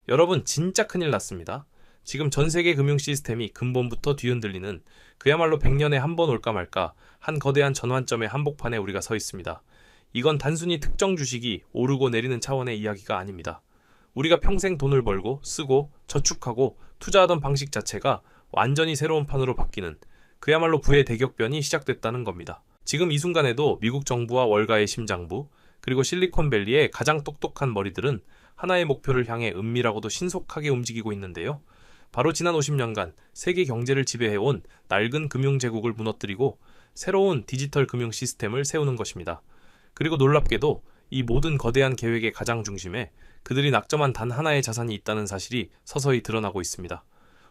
여러분 진짜 큰일 났습니다. 지금 전 세계 금융 시스템이 근본부터 뒤흔들리는 그야말로 100년에 한 번 올까 말까 한 거대한 전환점의 한복판에 우리가 서 있습니다. 이건 단순히 특정 주식이 오르고 내리는 차원의 이야기가 아닙니다. 우리가 평생 돈을 벌고 쓰고 저축하고 투자하던 방식 자체가 완전히 새로운 판으로 바뀌는 그야말로 부의 대격변이 시작됐다는 겁니다. 지금 이 순간에도 미국 정부와 월가의 심장부, 그리고 실리콘밸리의 가장 똑똑한 머리들은 하나의 목표를 향해 은밀하고도 신속하게 움직이고 있는데요. 바로 지난 50년간 세계 경제를 지배해온 낡은 금융제국을 무너뜨리고 새로운 디지털 금융 시스템을 세우는 것입니다. 그리고 놀랍게도 이 모든 거대한 계획의 가장 중심에 그들이 낙점한 단 하나의 자산이 있다는 사실이 서서히 드러나고 있습니다.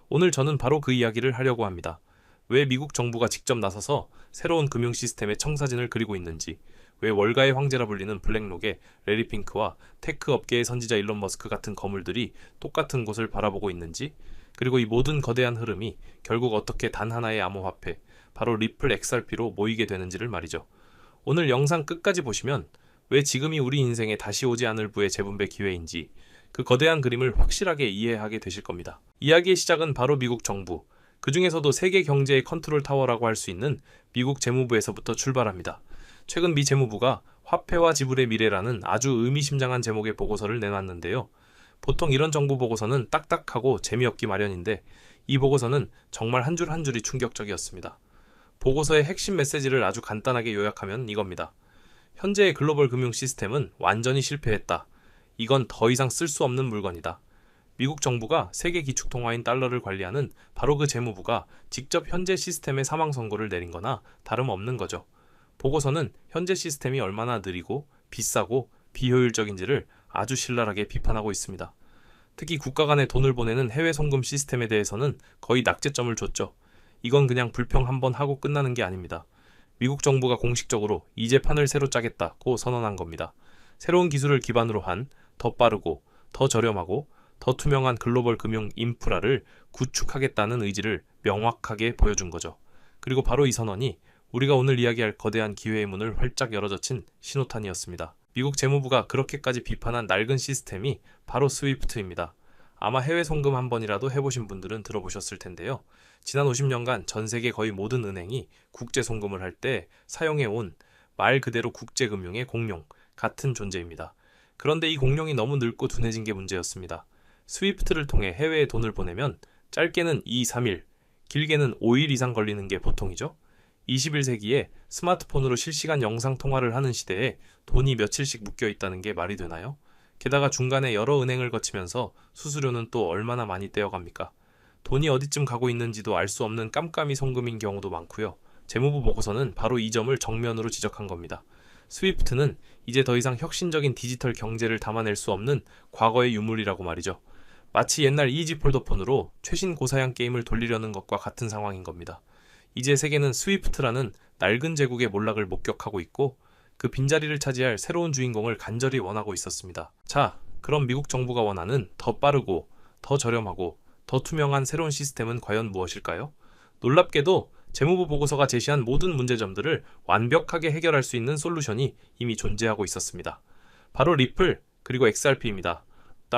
오늘 저는 바로 그 이야기를 하려고 합니다. 왜 미국 정부가 직접 나서서 새로운 금융 시스템의 청사진을 그리고 있는지, 왜 월가의 황제라 불리는 블랙록의 레리 핑크와 테크 업계의 선지자 일론 머스크 같은 거물들이 똑같은 곳을 바라보고 있는지, 그리고 이 모든 거대한 흐름이 결국 어떻게 단 하나의 암호화폐, 바로 리플 XRP로 모이게 되는지를 말이죠. 오늘 영상 끝까지 보시면 왜 지금이 우리 인생에 다시 오지 않을 부의 재분배 기회인지 그 거대한 그림을 확실하게 이해하게 되실 겁니다. 이야기의 시작은 바로 미국 정부, 그 중에서도 세계 경제의 컨트롤 타워라고 할 수 있는 미국 재무부에서부터 출발합니다. 최근 미 재무부가 화폐와 지불의 미래라는 아주 의미심장한 제목의 보고서를 내놨는데요. 보통 이런 정부 보고서는 딱딱하고 재미없기 마련인데 이 보고서는 정말 한 줄 한 줄이 충격적이었습니다. 보고서의 핵심 메시지를 아주 간단하게 요약하면 이겁니다. 현재의 글로벌 금융 시스템은 완전히 실패했다. 이건 더 이상 쓸 수 없는 물건이다. 미국 정부가 세계 기축통화인 달러를 관리하는 바로 그 재무부가 직접 현재 시스템의 사망 선고를 내린 거나 다름없는 거죠. 보고서는 현재 시스템이 얼마나 느리고 비싸고 비효율적인지를 아주 신랄하게 비판하고 있습니다. 특히 국가 간에 돈을 보내는 해외 송금 시스템에 대해서는 거의 낙제점을 줬죠. 이건 그냥 불평 한번 하고 끝나는 게 아닙니다. 미국 정부가 공식적으로 이제 판을 새로 짜겠다고 선언한 겁니다. 새로운 기술을 기반으로 한 더 빠르고 더 저렴하고 더 투명한 글로벌 금융 인프라를 구축하겠다는 의지를 명확하게 보여준 거죠. 그리고 바로 이 선언이 우리가 오늘 이야기할 거대한 기회의 문을 활짝 열어젖힌 신호탄이었습니다. 미국 재무부가 그렇게까지 비판한 낡은 시스템이 바로 스위프트입니다. 아마 해외 송금 한 번이라도 해보신 분들은 들어보셨을 텐데요. 지난 50년간 전 세계 거의 모든 은행이 국제 송금을 할 때 사용해온 말 그대로 국제금융의 공룡, 같은 존재입니다. 그런데 이 공룡이 너무 늙고 둔해진 게 문제였습니다. 스위프트를 통해 해외에 돈을 보내면 짧게는 2, 3일, 길게는 5일 이상 걸리는 게 보통이죠. 21세기에 스마트폰으로 실시간 영상 통화를 하는 시대에 돈이 며칠씩 묶여 있다는 게 말이 되나요? 게다가 중간에 여러 은행을 거치면서 수수료는 또 얼마나 많이 떼어갑니까? 돈이 어디쯤 가고 있는지도 알 수 없는 깜깜이 송금인 경우도 많고요. 재무부 보고서는 바로 이 점을 정면으로 지적한 겁니다. 스위프트는 이제 더 이상 혁신적인 디지털 경제를 담아낼 수 없는 과거의 유물이라고 말이죠. 마치 옛날 이지 폴더폰으로 최신 고사양 게임을 돌리려는 것과 같은 상황인 겁니다. 이제 세계는 스위프트라는 낡은 제국의 몰락을 목격하고 있고 그 빈자리를 차지할 새로운 주인공을 간절히 원하고 있었습니다. 자, 그럼 미국 정부가 원하는 더 빠르고 더 저렴하고 더 투명한 새로운 시스템은 과연 무엇일까요? 놀랍게도 재무부 보고서가 제시한 모든 문제점들을 완벽하게 해결할 수 있는 솔루션이 이미 존재하고 있었습니다. 바로 리플 그리고 XRP입니다.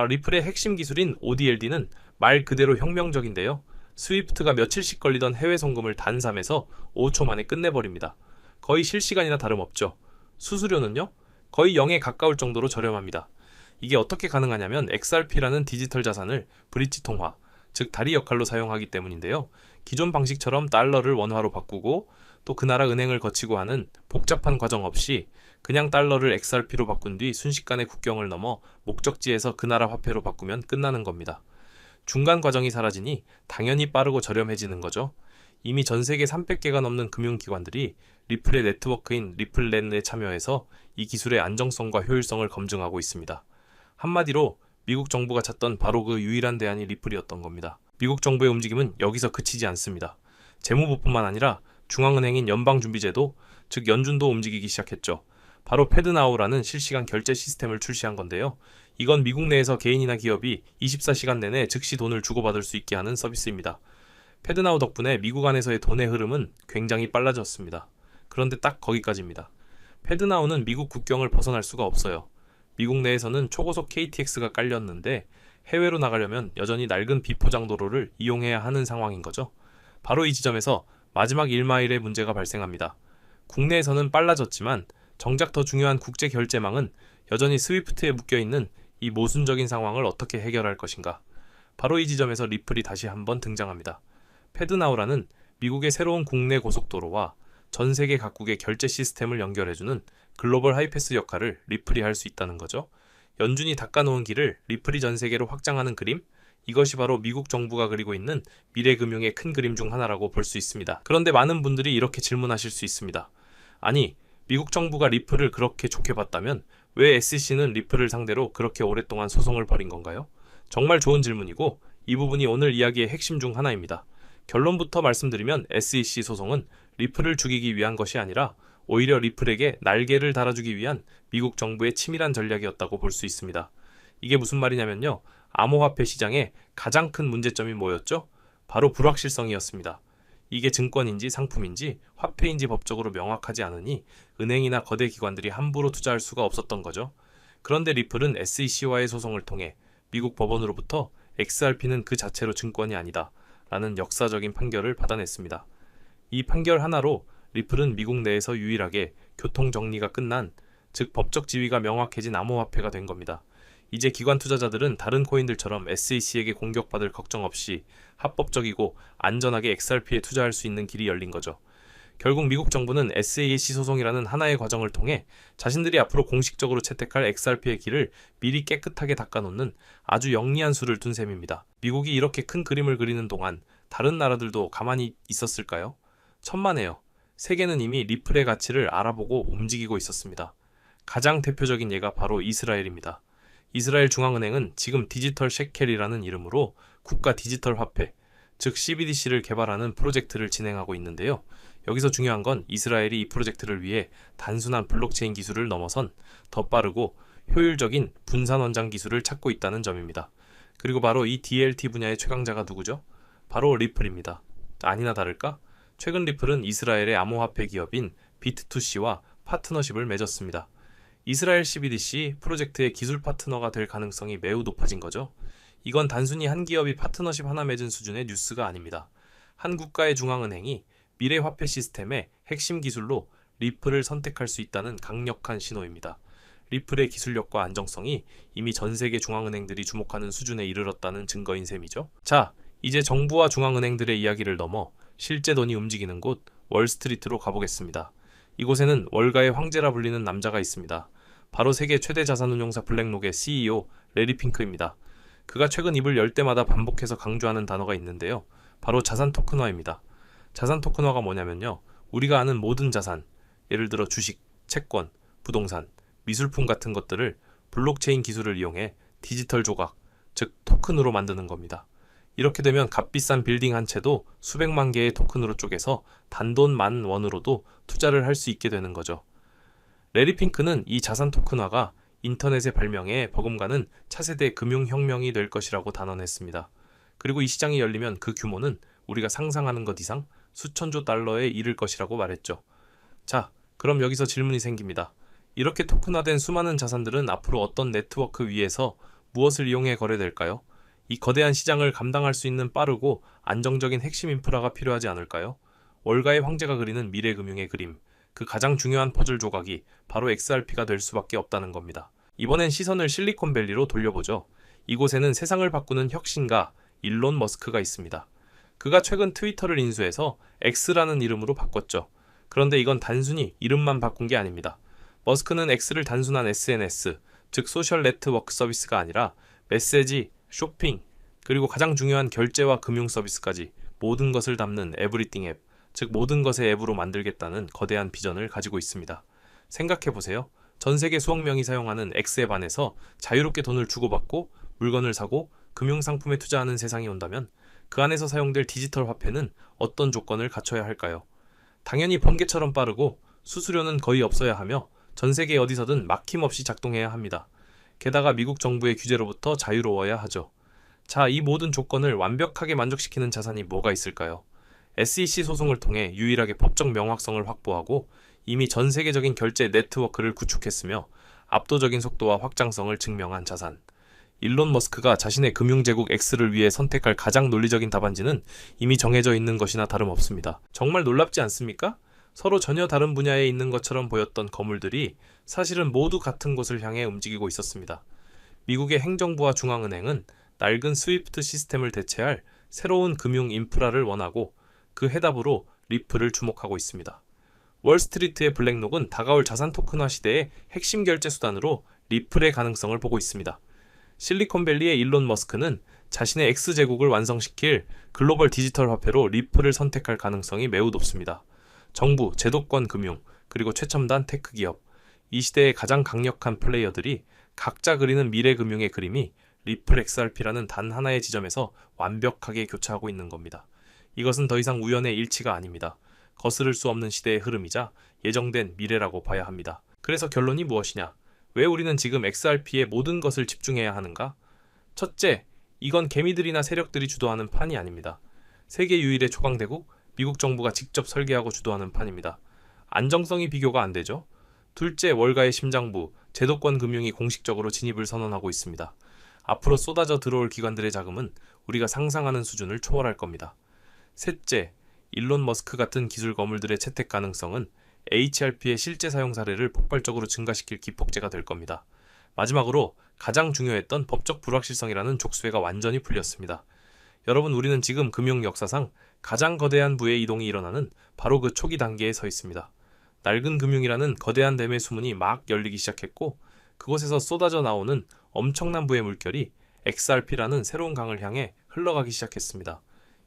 리플의 핵심 기술인 ODLD는 말 그대로 혁명적인데요. 스위프트가 며칠씩 걸리던 해외 송금을 단 3에서 5초 만에 끝내버립니다. 거의 실시간이나 다름없죠. 수수료는요? 거의 0에 가까울 정도로 저렴합니다. 이게 어떻게 가능하냐면 XRP라는 디지털 자산을 브릿지 통화, 즉 다리 역할로 사용하기 때문인데요. 기존 방식처럼 달러를 원화로 바꾸고 또 그 나라 은행을 거치고 하는 복잡한 과정 없이 그냥 달러를 XRP로 바꾼 뒤 순식간에 국경을 넘어 목적지에서 그 나라 화폐로 바꾸면 끝나는 겁니다. 중간 과정이 사라지니 당연히 빠르고 저렴해지는 거죠. 이미 전 세계 300개가 넘는 금융기관들이 리플의 네트워크인 리플랜에 참여해서 이 기술의 안정성과 효율성을 검증하고 있습니다. 한마디로 미국 정부가 찾던 바로 그 유일한 대안이 리플이었던 겁니다. 미국 정부의 움직임은 여기서 그치지 않습니다. 재무부뿐만 아니라 중앙은행인 연방준비제도, 즉 연준도 움직이기 시작했죠. 바로 패드나우라는 실시간 결제 시스템을 출시한 건데요. 이건 미국 내에서 개인이나 기업이 24시간 내내 즉시 돈을 주고받을 수 있게 하는 서비스입니다. 패드나우 덕분에 미국 안에서의 돈의 흐름은 굉장히 빨라졌습니다. 그런데 딱 거기까지입니다. 패드나우는 미국 국경을 벗어날 수가 없어요. 미국 내에서는 초고속 KTX가 깔렸는데 해외로 나가려면 여전히 낡은 비포장 도로를 이용해야 하는 상황인 거죠. 바로 이 지점에서 마지막 1마일의 문제가 발생합니다. 국내에서는 빨라졌지만 정작 더 중요한 국제 결제망은 여전히 스위프트에 묶여있는 이 모순적인 상황을 어떻게 해결할 것인가. 바로 이 지점에서 리플이 다시 한번 등장합니다. 패드나우라는 미국의 새로운 국내 고속도로와 전 세계 각국의 결제 시스템을 연결해주는 글로벌 하이패스 역할을 리플이 할 수 있다는 거죠. 연준이 닦아놓은 길을 리플이 전 세계로 확장하는 그림? 이것이 바로 미국 정부가 그리고 있는 미래 금융의 큰 그림 중 하나라고 볼 수 있습니다. 그런데 많은 분들이 이렇게 질문하실 수 있습니다. 아니, 미국 정부가 리플을 그렇게 좋게 봤다면 왜 SEC는 리플을 상대로 그렇게 오랫동안 소송을 벌인 건가요? 정말 좋은 질문이고 이 부분이 오늘 이야기의 핵심 중 하나입니다. 결론부터 말씀드리면 SEC 소송은 리플을 죽이기 위한 것이 아니라 오히려 리플에게 날개를 달아주기 위한 미국 정부의 치밀한 전략이었다고 볼 수 있습니다. 이게 무슨 말이냐면요. 암호화폐 시장의 가장 큰 문제점이 뭐였죠? 바로 불확실성이었습니다. 이게 증권인지 상품인지 화폐인지 법적으로 명확하지 않으니 은행이나 거대 기관들이 함부로 투자할 수가 없었던 거죠. 그런데 리플은 SEC와의 소송을 통해 미국 법원으로부터 XRP는 그 자체로 증권이 아니다 라는 역사적인 판결을 받아냈습니다. 이 판결 하나로 리플은 미국 내에서 유일하게 교통 정리가 끝난, 즉 법적 지위가 명확해진 암호화폐가 된 겁니다. 이제 기관 투자자들은 다른 코인들처럼 SEC에게 공격받을 걱정 없이 합법적이고 안전하게 XRP에 투자할 수 있는 길이 열린 거죠. 결국 미국 정부는 SEC 소송이라는 하나의 과정을 통해 자신들이 앞으로 공식적으로 채택할 XRP의 길을 미리 깨끗하게 닦아놓는 아주 영리한 수를 둔 셈입니다. 미국이 이렇게 큰 그림을 그리는 동안 다른 나라들도 가만히 있었을까요? 천만에요. 세계는 이미 리플의 가치를 알아보고 움직이고 있었습니다. 가장 대표적인 예가 바로 이스라엘입니다. 이스라엘 중앙은행은 지금 디지털 셰켈이라는 이름으로 국가 디지털 화폐, 즉 CBDC를 개발하는 프로젝트를 진행하고 있는데요. 여기서 중요한 건 이스라엘이 이 프로젝트를 위해 단순한 블록체인 기술을 넘어선 더 빠르고 효율적인 분산 원장 기술을 찾고 있다는 점입니다. 그리고 바로 이 DLT 분야의 최강자가 누구죠? 바로 리플입니다. 아니나 다를까? 최근 리플은 이스라엘의 암호화폐 기업인 비트2C와 파트너십을 맺었습니다. 이스라엘 CBDC 프로젝트의 기술 파트너가 될 가능성이 매우 높아진 거죠. 이건 단순히 한 기업이 파트너십 하나 맺은 수준의 뉴스가 아닙니다. 한 국가의 중앙은행이 미래 화폐 시스템의 핵심 기술로 리플을 선택할 수 있다는 강력한 신호입니다. 리플의 기술력과 안정성이 이미 전 세계 중앙은행들이 주목하는 수준에 이르렀다는 증거인 셈이죠. 자, 이제 정부와 중앙은행들의 이야기를 넘어 실제 돈이 움직이는 곳 월스트리트로 가보겠습니다. 이곳에는 월가의 황제라 불리는 남자가 있습니다. 바로 세계 최대 자산운용사 블랙록의 CEO 레리 핑크입니다. 그가 최근 입을 열 때마다 반복해서 강조하는 단어가 있는데요. 바로 자산 토큰화입니다. 자산 토큰화가 뭐냐면요. 우리가 아는 모든 자산, 예를 들어 주식, 채권, 부동산, 미술품 같은 것들을 블록체인 기술을 이용해 디지털 조각, 즉 토큰으로 만드는 겁니다. 이렇게 되면 값비싼 빌딩 한 채도 수백만 개의 토큰으로 쪼개서 단돈 10,000원으로도 투자를 할 수 있게 되는 거죠. 레리 핑크는 이 자산 토큰화가 인터넷의 발명에 버금가는 차세대 금융혁명이 될 것이라고 단언했습니다. 그리고 이 시장이 열리면 그 규모는 우리가 상상하는 것 이상 수천조 달러에 이를 것이라고 말했죠. 자, 그럼 여기서 질문이 생깁니다. 이렇게 토큰화된 수많은 자산들은 앞으로 어떤 네트워크 위에서 무엇을 이용해 거래될까요? 이 거대한 시장을 감당할 수 있는 빠르고 안정적인 핵심 인프라가 필요하지 않을까요? 월가의 황제가 그리는 미래 금융의 그림, 그 가장 중요한 퍼즐 조각이 바로 XRP가 될 수밖에 없다는 겁니다. 이번엔 시선을 실리콘밸리로 돌려보죠. 이곳에는 세상을 바꾸는 혁신가 일론 머스크가 있습니다. 그가 최근 트위터를 인수해서 X라는 이름으로 바꿨죠. 그런데 이건 단순히 이름만 바꾼 게 아닙니다. 머스크는 X를 단순한 SNS, 즉 소셜 네트워크 서비스가 아니라 메시지, 쇼핑, 그리고 가장 중요한 결제와 금융 서비스까지 모든 것을 담는 에브리띵 앱, 즉 모든 것의 앱으로 만들겠다는 거대한 비전을 가지고 있습니다. 생각해보세요. 전 세계 수억 명이 사용하는 X앱 안에서 자유롭게 돈을 주고받고 물건을 사고 금융상품에 투자하는 세상이 온다면 그 안에서 사용될 디지털 화폐는 어떤 조건을 갖춰야 할까요? 당연히 번개처럼 빠르고 수수료는 거의 없어야 하며 전 세계 어디서든 막힘없이 작동해야 합니다. 게다가 미국 정부의 규제로부터 자유로워야 하죠. 자, 이 모든 조건을 완벽하게 만족시키는 자산이 뭐가 있을까요? SEC 소송을 통해 유일하게 법적 명확성을 확보하고 이미 전 세계적인 결제 네트워크를 구축했으며 압도적인 속도와 확장성을 증명한 자산. 일론 머스크가 자신의 금융제국 X를 위해 선택할 가장 논리적인 답안지는 이미 정해져 있는 것이나 다름없습니다. 정말 놀랍지 않습니까? 서로 전혀 다른 분야에 있는 것처럼 보였던 거물들이 사실은 모두 같은 곳을 향해 움직이고 있었습니다. 미국의 행정부와 중앙은행은 낡은 스위프트 시스템을 대체할 새로운 금융 인프라를 원하고 그 해답으로 리플을 주목하고 있습니다. 월스트리트의 블랙록은 다가올 자산 토큰화 시대의 핵심 결제 수단으로 리플의 가능성을 보고 있습니다. 실리콘밸리의 일론 머스크는 자신의 X제국을 완성시킬 글로벌 디지털 화폐로 리플을 선택할 가능성이 매우 높습니다. 정부, 제도권 금융, 그리고 최첨단 테크 기업, 이 시대의 가장 강력한 플레이어들이 각자 그리는 미래 금융의 그림이 리플 XRP라는 단 하나의 지점에서 완벽하게 교차하고 있는 겁니다. 이것은 더 이상 우연의 일치가 아닙니다. 거스를 수 없는 시대의 흐름이자 예정된 미래라고 봐야 합니다. 그래서 결론이 무엇이냐? 왜 우리는 지금 XRP에 모든 것을 집중해야 하는가? 첫째, 이건 개미들이나 세력들이 주도하는 판이 아닙니다. 세계 유일의 초강대국, 미국 정부가 직접 설계하고 주도하는 판입니다. 안정성이 비교가 안 되죠? 둘째, 월가의 심장부, 제도권 금융이 공식적으로 진입을 선언하고 있습니다. 앞으로 쏟아져 들어올 기관들의 자금은 우리가 상상하는 수준을 초월할 겁니다. 셋째, 일론 머스크 같은 기술 거물들의 채택 가능성은 HRP의 실제 사용 사례를 폭발적으로 증가시킬 기폭제가 될 겁니다. 마지막으로 가장 중요했던 법적 불확실성이라는 족쇄가 완전히 풀렸습니다. 여러분, 우리는 지금 금융 역사상 가장 거대한 부의 이동이 일어나는 바로 그 초기 단계에 서 있습니다. 낡은 금융이라는 거대한 댐의 수문이 막 열리기 시작했고 그곳에서 쏟아져 나오는 엄청난 부의 물결이 XRP라는 새로운 강을 향해 흘러가기 시작했습니다.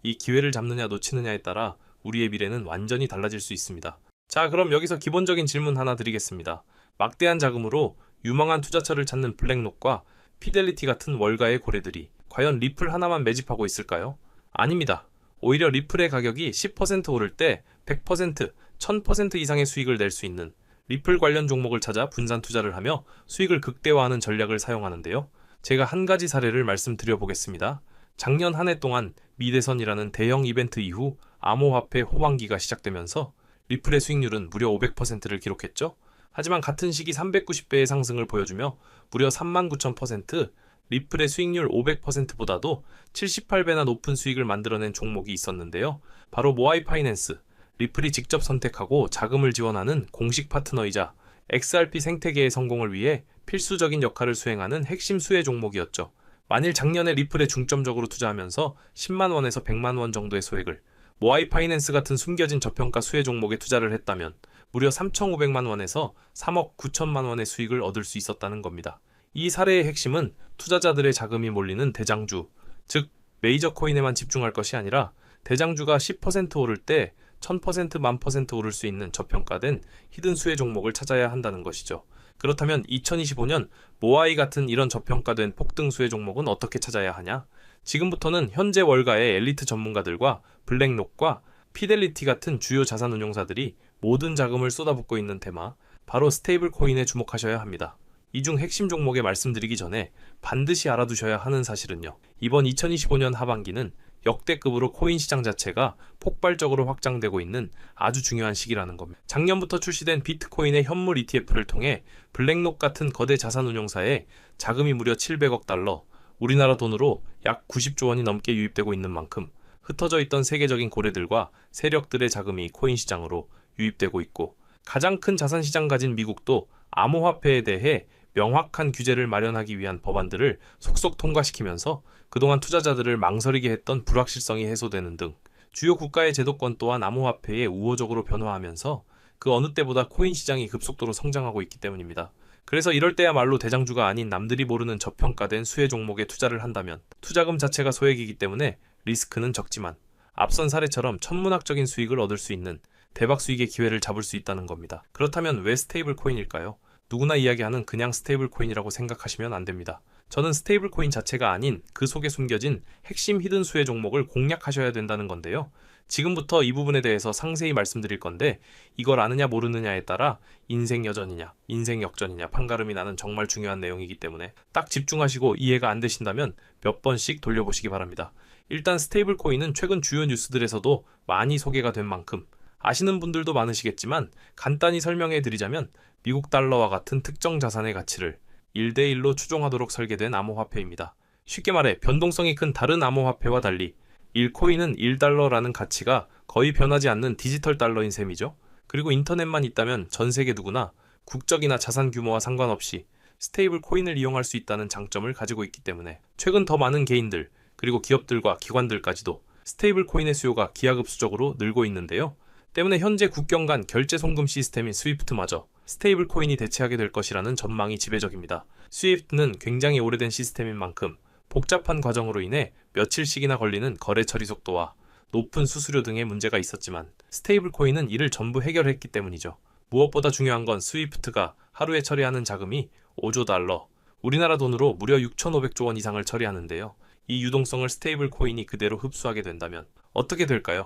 이 기회를 잡느냐 놓치느냐에 따라 우리의 미래는 완전히 달라질 수 있습니다. 자, 그럼 여기서 기본적인 질문 하나 드리겠습니다. 막대한 자금으로 유망한 투자처를 찾는 블랙록과 피델리티 같은 월가의 고래들이 과연 리플 하나만 매집하고 있을까요? 아닙니다. 오히려 리플의 가격이 10% 오를 때 100%, 1000% 이상의 수익을 낼 수 있는 리플 관련 종목을 찾아 분산 투자를 하며 수익을 극대화하는 전략을 사용하는데요. 제가 한 가지 사례를 말씀드려 보겠습니다. 작년 한 해 동안 미대선이라는 대형 이벤트 이후 암호화폐 호황기가 시작되면서 리플의 수익률은 무려 500%를 기록했죠. 하지만 같은 시기 390배의 상승을 보여주며 무려 39,000%, 리플의 수익률 500%보다도 78배나 높은 수익을 만들어낸 종목이 있었는데요. 바로 모아이 파이낸스, 리플이 직접 선택하고 자금을 지원하는 공식 파트너이자 XRP 생태계의 성공을 위해 필수적인 역할을 수행하는 핵심 수혜 종목이었죠. 만일 작년에 리플에 중점적으로 투자하면서 10만 원에서 100만 원 정도의 소액을 모아이 파이낸스 같은 숨겨진 저평가 수혜 종목에 투자를 했다면 무려 3,500만 원에서 3억 9천만 원의 수익을 얻을 수 있었다는 겁니다. 이 사례의 핵심은 투자자들의 자금이 몰리는 대장주, 즉 메이저 코인에만 집중할 것이 아니라 대장주가 10% 오를 때 1000%, 10,000% 오를 수 있는 저평가된 히든 수혜 종목을 찾아야 한다는 것이죠. 그렇다면 2025년 모아이 같은 이런 저평가된 폭등 수혜 종목은 어떻게 찾아야 하냐? 지금부터는 현재 월가의 엘리트 전문가들과 블랙록과 피델리티 같은 주요 자산운용사들이 모든 자금을 쏟아붓고 있는 테마, 바로 스테이블 코인에 주목하셔야 합니다. 이 중 핵심 종목에 말씀드리기 전에 반드시 알아두셔야 하는 사실은요. 이번 2025년 하반기는 역대급으로 코인 시장 자체가 폭발적으로 확장되고 있는 아주 중요한 시기라는 겁니다. 작년부터 출시된 비트코인의 현물 ETF를 통해 블랙록 같은 거대 자산운용사에 자금이 무려 700억 달러, 우리나라 돈으로 약 90조 원이 넘게 유입되고 있는 만큼 흩어져 있던 세계적인 고래들과 세력들의 자금이 코인 시장으로 유입되고 있고, 가장 큰 자산 시장 가진 미국도 암호화폐에 대해 명확한 규제를 마련하기 위한 법안들을 속속 통과시키면서 그동안 투자자들을 망설이게 했던 불확실성이 해소되는 등 주요 국가의 제도권 또한 암호화폐에 우호적으로 변화하면서 그 어느 때보다 코인 시장이 급속도로 성장하고 있기 때문입니다. 그래서 이럴 때야말로 대장주가 아닌 남들이 모르는 저평가된 수혜 종목에 투자를 한다면 투자금 자체가 소액이기 때문에 리스크는 적지만 앞선 사례처럼 천문학적인 수익을 얻을 수 있는 대박 수익의 기회를 잡을 수 있다는 겁니다. 그렇다면 왜 스테이블 코인일까요? 누구나 이야기하는 그냥 스테이블 코인이라고 생각하시면 안 됩니다. 저는 스테이블 코인 자체가 아닌 그 속에 숨겨진 핵심 히든 수혜 종목을 공략하셔야 된다는 건데요. 지금부터 이 부분에 대해서 상세히 말씀드릴 건데 이걸 아느냐 모르느냐에 따라 인생 여전이냐, 인생 역전이냐 판가름이 나는 정말 중요한 내용이기 때문에 딱 집중하시고 이해가 안 되신다면 몇 번씩 돌려보시기 바랍니다. 일단 스테이블 코인은 최근 주요 뉴스들에서도 많이 소개가 된 만큼 아시는 분들도 많으시겠지만 간단히 설명해 드리자면 미국 달러와 같은 특정 자산의 가치를 1대1로 추종하도록 설계된 암호화폐입니다. 쉽게 말해 변동성이 큰 다른 암호화폐와 달리 1코인은 1달러라는 가치가 거의 변하지 않는 디지털 달러인 셈이죠. 그리고 인터넷만 있다면 전 세계 누구나 국적이나 자산 규모와 상관없이 스테이블 코인을 이용할 수 있다는 장점을 가지고 있기 때문에 최근 더 많은 개인들 그리고 기업들과 기관들까지도 스테이블 코인의 수요가 기하급수적으로 늘고 있는데요. 때문에 현재 국경 간 결제 송금 시스템인 스위프트마저 스테이블 코인이 대체하게 될 것이라는 전망이 지배적입니다. 스위프트는 굉장히 오래된 시스템인 만큼 복잡한 과정으로 인해 며칠씩이나 걸리는 거래 처리 속도와 높은 수수료 등의 문제가 있었지만 스테이블 코인은 이를 전부 해결했기 때문이죠. 무엇보다 중요한 건 스위프트가 하루에 처리하는 자금이 5조 달러, 우리나라 돈으로 무려 6,500조 원 이상을 처리하는데요. 이 유동성을 스테이블 코인이 그대로 흡수하게 된다면 어떻게 될까요?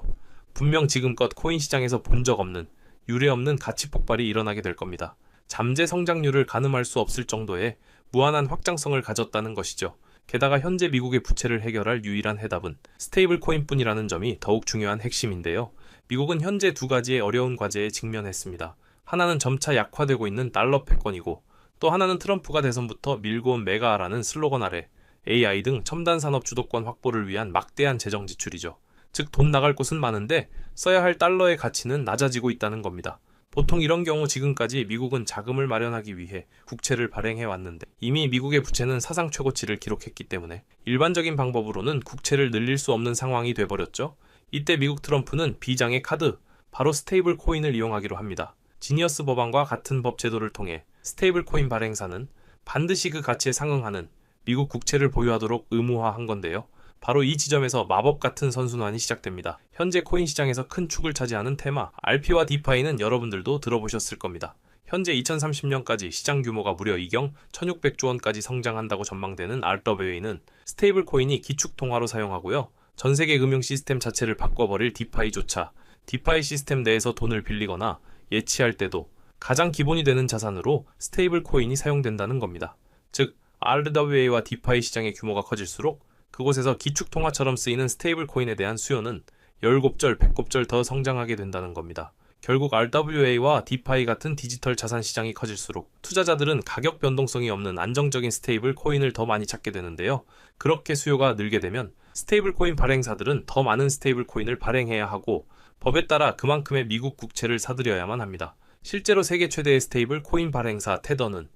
분명 지금껏 코인 시장에서 본 적 없는 유례없는 가치 폭발이 일어나게 될 겁니다. 잠재 성장률을 가늠할 수 없을 정도의 무한한 확장성을 가졌다는 것이죠. 게다가 현재 미국의 부채를 해결할 유일한 해답은 스테이블 코인뿐이라는 점이 더욱 중요한 핵심인데요. 미국은 현재 두 가지의 어려운 과제에 직면했습니다. 하나는 점차 약화되고 있는 달러 패권이고 또 하나는 트럼프가 대선부터 밀고 온 메가라는 슬로건 아래 AI 등 첨단 산업 주도권 확보를 위한 막대한 재정 지출이죠. 즉 돈 나갈 곳은 많은데 써야 할 달러의 가치는 낮아지고 있다는 겁니다. 보통 이런 경우 지금까지 미국은 자금을 마련하기 위해 국채를 발행해 왔는데 이미 미국의 부채는 사상 최고치를 기록했기 때문에 일반적인 방법으로는 국채를 늘릴 수 없는 상황이 돼버렸죠. 이때 미국 트럼프는 비장의 카드, 바로 스테이블 코인을 이용하기로 합니다. 지니어스 법안과 같은 법 제도를 통해 스테이블 코인 발행사는 반드시 그 가치에 상응하는 미국 국채를 보유하도록 의무화한 건데요. 바로 이 지점에서 마법 같은 선순환이 시작됩니다. 현재 코인 시장에서 큰 축을 차지하는 테마, RP와 디파이는 여러분들도 들어보셨을 겁니다. 현재 2030년까지 시장 규모가 무려 이경 1600조 원까지 성장한다고 전망되는 RWA는 스테이블 코인이 기축 통화로 사용하고요. 전 세계 금융 시스템 자체를 바꿔버릴 디파이조차 디파이 시스템 내에서 돈을 빌리거나 예치할 때도 가장 기본이 되는 자산으로 스테이블 코인이 사용된다는 겁니다. 즉 RWA와 디파이 시장의 규모가 커질수록 그곳에서 기축통화처럼 쓰이는 스테이블 코인에 대한 수요는 10곱절, 100곱절 더 성장하게 된다는 겁니다. 결국 RWA와 디파이 같은 디지털 자산 시장이 커질수록 투자자들은 가격 변동성이 없는 안정적인 스테이블 코인을 더 많이 찾게 되는데요. 그렇게 수요가 늘게 되면 스테이블 코인 발행사들은 더 많은 스테이블 코인을 발행해야 하고 법에 따라 그만큼의 미국 국채를 사들여야만 합니다. 실제로 세계 최대의 스테이블 코인 발행사 테더는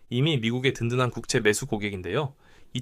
이미 미국의 든든한 국채 매수 고객인데요.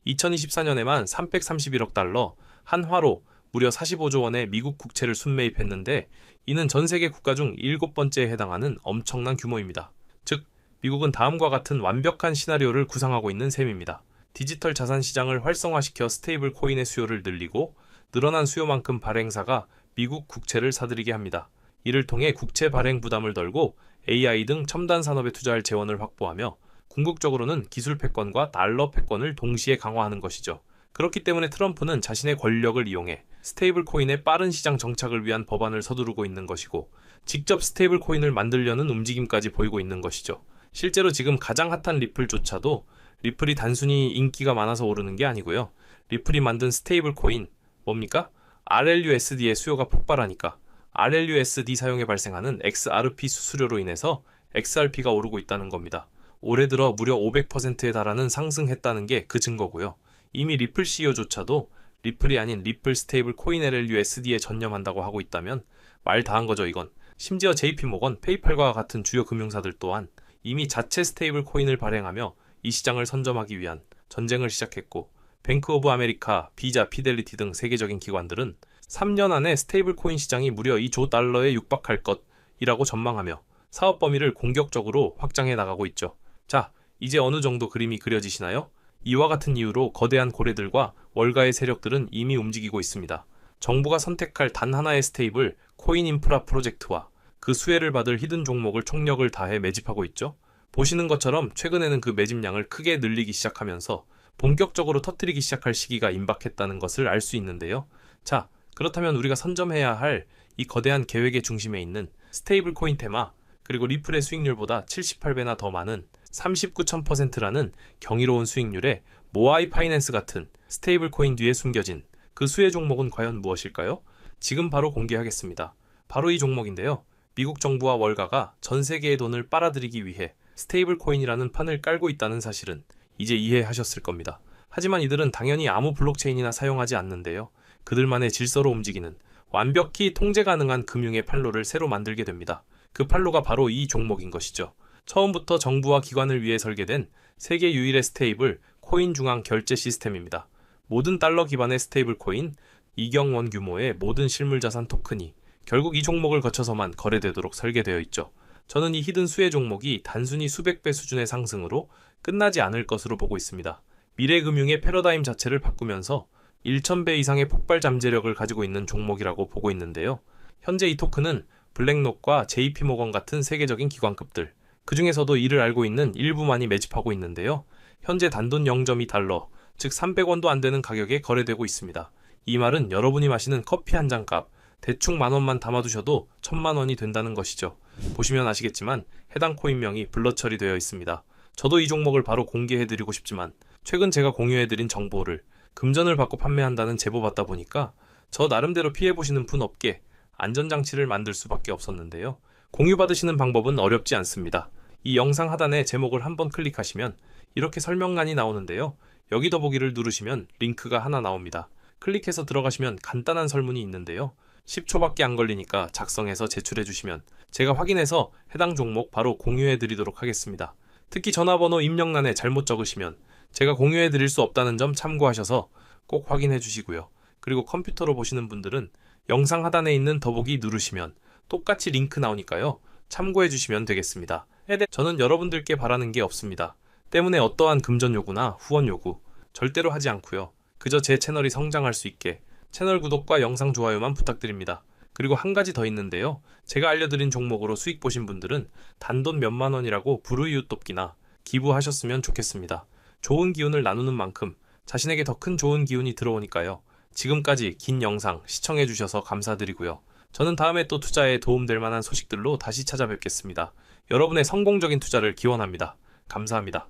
2024년에만 331억 달러, 한화로 무려 45조 원의 미국 국채를 순매입했는데 이는 전 세계 국가 중 7번째에 해당하는 엄청난 규모입니다. 즉, 미국은 다음과 같은 완벽한 시나리오를 구상하고 있는 셈입니다. 디지털 자산 시장을 활성화시켜 스테이블 코인의 수요를 늘리고 늘어난 수요만큼 발행사가 미국 국채를 사들이게 합니다. 이를 통해 국채 발행 부담을 덜고 AI 등 첨단 산업에 투자할 재원을 확보하며 궁극적으로는 기술 패권과 달러 패권을 동시에 강화하는 것이죠. 그렇기 때문에 트럼프는 자신의 권력을 이용해 스테이블 코인의 빠른 시장 정착을 위한 법안을 서두르고 있는 것이고 직접 스테이블 코인을 만들려는 움직임까지 보이고 있는 것이죠. 실제로 지금 가장 핫한 리플조차도 리플이 단순히 인기가 많아서 오르는 게 아니고요. 리플이 만든 스테이블 코인, 뭡니까? RLUSD의 수요가 폭발하니까 RLUSD 사용에 발생하는 XRP 수수료로 인해서 XRP가 오르고 있다는 겁니다. 올해 들어 무려 500%에 달하는 상승했다는 게 그 증거고요. 이미 리플 CEO조차도 리플이 아닌 리플 스테이블 코인 LLUSD에 전념한다고 하고 있다면 말 다 한 거죠 이건. 심지어 JP모건, 페이팔과 같은 주요 금융사들 또한 이미 자체 스테이블 코인을 발행하며 이 시장을 선점하기 위한 전쟁을 시작했고 뱅크 오브 아메리카, 비자, 피델리티 등 세계적인 기관들은 3년 안에 스테이블 코인 시장이 무려 2조 달러에 육박할 것이라고 전망하며 사업 범위를 공격적으로 확장해 나가고 있죠. 자, 이제 어느 정도 그림이 그려지시나요? 이와 같은 이유로 거대한 고래들과 월가의 세력들은 이미 움직이고 있습니다. 정부가 선택할 단 하나의 스테이블 코인 인프라 프로젝트와 그 수혜를 받을 히든 종목을 총력을 다해 매집하고 있죠. 보시는 것처럼 최근에는 그 매집량을 크게 늘리기 시작하면서 본격적으로 터뜨리기 시작할 시기가 임박했다는 것을 알 수 있는데요. 자, 그렇다면 우리가 선점해야 할 이 거대한 계획의 중심에 있는 스테이블 코인 테마, 그리고 리플의 수익률보다 78배나 더 많은 39,000%라는 경이로운 수익률의 모아이 파이낸스 같은 스테이블 코인 뒤에 숨겨진 그 수혜 종목은 과연 무엇일까요? 지금 바로 공개하겠습니다. 바로 이 종목인데요. 미국 정부와 월가가 전 세계의 돈을 빨아들이기 위해 스테이블 코인이라는 판을 깔고 있다는 사실은 이제 이해하셨을 겁니다. 하지만 이들은 당연히 아무 블록체인이나 사용하지 않는데요. 그들만의 질서로 움직이는 완벽히 통제 가능한 금융의 판로를 새로 만들게 됩니다. 그 판로가 바로 이 종목인 것이죠. 처음부터 정부와 기관을 위해 설계된 세계 유일의 스테이블 코인 중앙 결제 시스템입니다. 모든 달러 기반의 스테이블 코인, 이경원 규모의 모든 실물자산 토큰이 결국 이 종목을 거쳐서만 거래되도록 설계되어 있죠. 저는 이 히든 수혜 종목이 단순히 수백 배 수준의 상승으로 끝나지 않을 것으로 보고 있습니다. 미래 금융의 패러다임 자체를 바꾸면서 1000배 이상의 폭발 잠재력을 가지고 있는 종목이라고 보고 있는데요. 현재 이 토큰은 블랙록과 JP모건 같은 세계적인 기관급들, 그 중에서도 이를 알고 있는 일부만이 매집하고 있는데요. 현재 단돈 0.2달러, 즉 300원도 안 되는 가격에 거래되고 있습니다. 이 말은 여러분이 마시는 커피 한 잔 값, 대충 10,000원만 담아두셔도 10,000,000원이 된다는 것이죠. 보시면 아시겠지만 해당 코인명이 블러 처리되어 있습니다. 저도 이 종목을 바로 공개해드리고 싶지만 최근 제가 공유해드린 정보를 금전을 받고 판매한다는 제보 받다 보니까 저 나름대로 피해보시는 분 없게 안전장치를 만들 수밖에 없었는데요. 공유받으시는 방법은 어렵지 않습니다. 이 영상 하단에 제목을 한번 클릭하시면 이렇게 설명란이 나오는데요. 여기 더보기를 누르시면 링크가 하나 나옵니다. 클릭해서 들어가시면 간단한 설문이 있는데요. 10초밖에 안 걸리니까 작성해서 제출해 주시면 제가 확인해서 해당 종목 바로 공유해 드리도록 하겠습니다. 특히 전화번호 입력란에 잘못 적으시면 제가 공유해 드릴 수 없다는 점 참고하셔서 꼭 확인해 주시고요. 그리고 컴퓨터로 보시는 분들은 영상 하단에 있는 더보기 누르시면 똑같이 링크 나오니까요. 참고해 주시면 되겠습니다. 저는 여러분들께 바라는 게 없습니다. 때문에 어떠한 금전 요구나 후원 요구 절대로 하지 않고요. 그저 제 채널이 성장할 수 있게 채널 구독과 영상 좋아요만 부탁드립니다. 그리고 한 가지 더 있는데요. 제가 알려드린 종목으로 수익 보신 분들은 단돈 몇만 원이라고 불우이웃 돕기나 기부하셨으면 좋겠습니다. 좋은 기운을 나누는 만큼 자신에게 더 큰 좋은 기운이 들어오니까요. 지금까지 긴 영상 시청해주셔서 감사드리고요. 저는 다음에 또 투자에 도움될 만한 소식들로 다시 찾아뵙겠습니다. 여러분의 성공적인 투자를 기원합니다. 감사합니다.